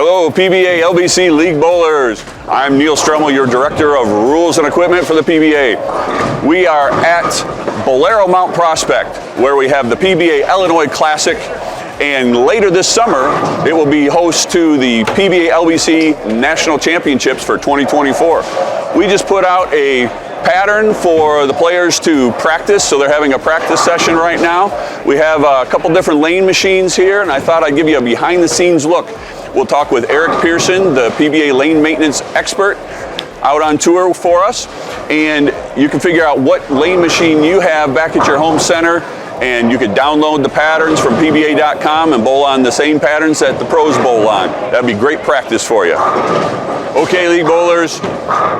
Hello, PBA LBC League Bowlers. I'm Neil Stremmel, your Director of Rules and Equipment for the PBA. We are at Bolero Mount Prospect, where we have the PBA Illinois Classic, and later this summer, it will be host to the PBA LBC National Championships for 2024. We just put out a pattern for the players to practice, so they're having a practice session right now. We have a couple different lane machines here, and I thought I'd give you a behind-the-scenes look. We'll talk with Eric Pierson, the PBA lane maintenance expert, out on tour for us, and you can figure out what lane machine you have back at your home center, and you can download the patterns from PBA.com and bowl on the same patterns that the pros bowl on. That'd be great practice for you. Okay, League Bowlers,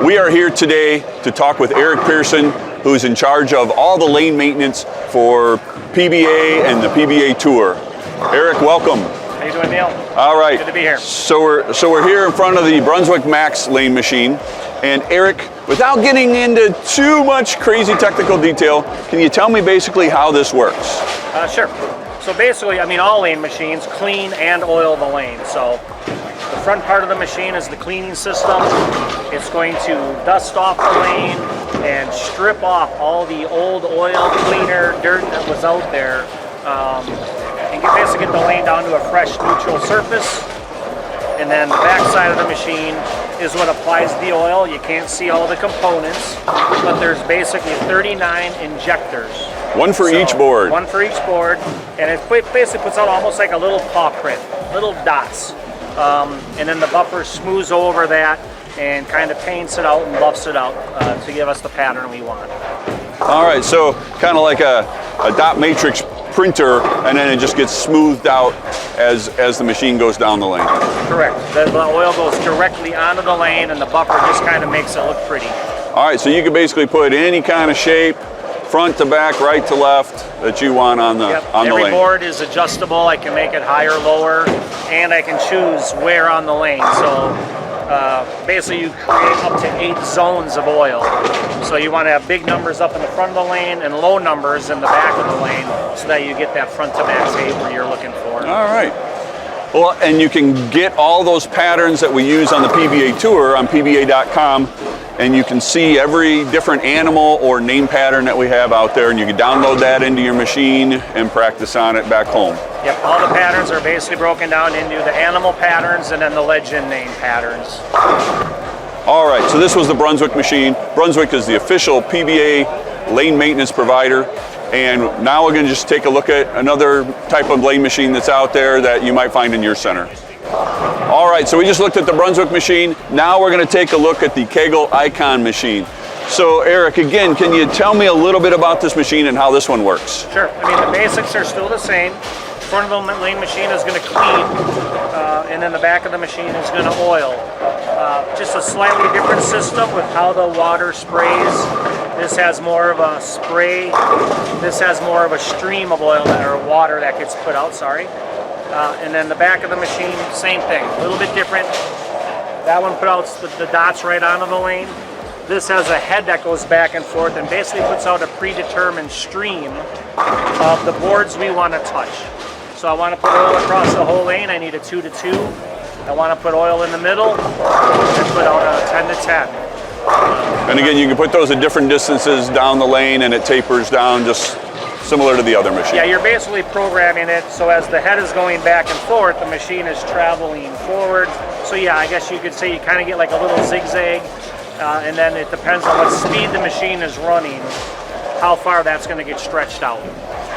we are here today to talk with Eric Pierson, who's in charge of all the lane maintenance for PBA and the PBA Tour. Eric, welcome. How you doing, Neil? All right. Good to be here. So we're here in front of the Brunswick Max lane machine, and Eric, without getting into too much crazy technical detail, can you tell me basically how this works? Sure. So basically, all lane machines clean and oil the lane. So the front part of the machine is the cleaning system. It's going to dust off the lane and strip off all the old oil, cleaner, dirt that was out there, and basically get the lane down to a fresh, neutral surface. And then the back side of the machine is what applies the oil. You can't see all the components, but there's basically 39 injectors. One for each board. One for each board, and it basically puts out almost like a little paw print, little dots. And then the buffer smooths over that and kind of paints it out and buffs it out to give us the pattern we want. All right, so kind of like a dot matrix printer, and then it just gets smoothed out as the machine goes down the lane. Correct. The oil goes directly onto the lane, and the buffer just kind of makes it look pretty. All right, so you can basically put any kind of shape, front to back, right to left, that you want on the lane. Every board is adjustable. I can make it higher, lower, and I can choose where on the lane. So basically you create up to 8 zones of oil. So you want to have big numbers up in the front of the lane and low numbers in the back of the lane so that you get that front to back taper you're looking for. All right. Well, and you can get all those patterns that we use on the PBA Tour on PBA.com, and you can see every different animal or name pattern that we have out there, and you can download that into your machine and practice on it back home. Yep, all the patterns are basically broken down into the animal patterns and then the legend name patterns. All right, so this was the Brunswick machine. Brunswick is the official PBA lane maintenance provider. And now we're going to just take a look at another type of lane machine that's out there that you might find in your center. All right, so we just looked at the Brunswick machine. Now we're going to take a look at the Kegel Icon machine. So Eric, again, can you tell me a little bit about this machine and how this one works? Sure. The basics are still the same. Front of the lane machine is going to clean, and then the back of the machine is going to oil. Just a slightly different system with how the water sprays. This has more of a spray. This has more of a stream of oil or water that gets put out, and then the back of the machine, same thing, a little bit different. That one put out the dots right onto the lane. This has a head that goes back and forth and basically puts out a predetermined stream of the boards we want to touch. So I want to put oil across the whole lane, I need a 2 to 2. I want to put oil in the middle and put out a 10 to 10. And again, you can put those at different distances down the lane, and it tapers down just similar to the other machine. Yeah, you're basically programming it so as the head is going back and forth, the machine is traveling forward. So yeah, I guess you could say you kind of get like a little zigzag, and then it depends on what speed the machine is running, how far that's going to get stretched out.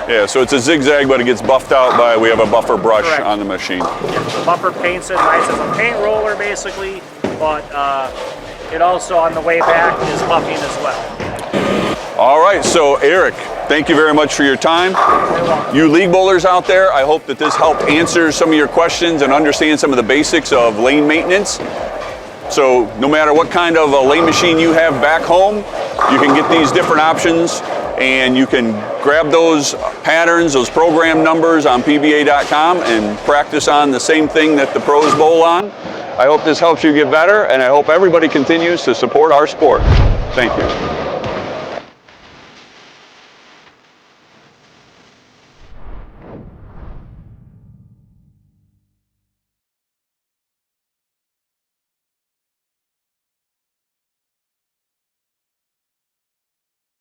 Yeah, so it's a zigzag, but it gets buffed out by, we have a buffer brush. Correct. On the machine. Yeah, the buffer paints it nice as a paint roller basically, but it also on the way back is buffing as well. All right, so Eric, thank you very much for your time. You league bowlers out there, I hope that this helped answer some of your questions and understand some of the basics of lane maintenance. So no matter what kind of a lane machine you have back home, you can get these different options, and you can grab those patterns, those program numbers on PBA.com and practice on the same thing that the pros bowl on. I hope this helps you get better, and I hope everybody continues to support our sport. Thank you.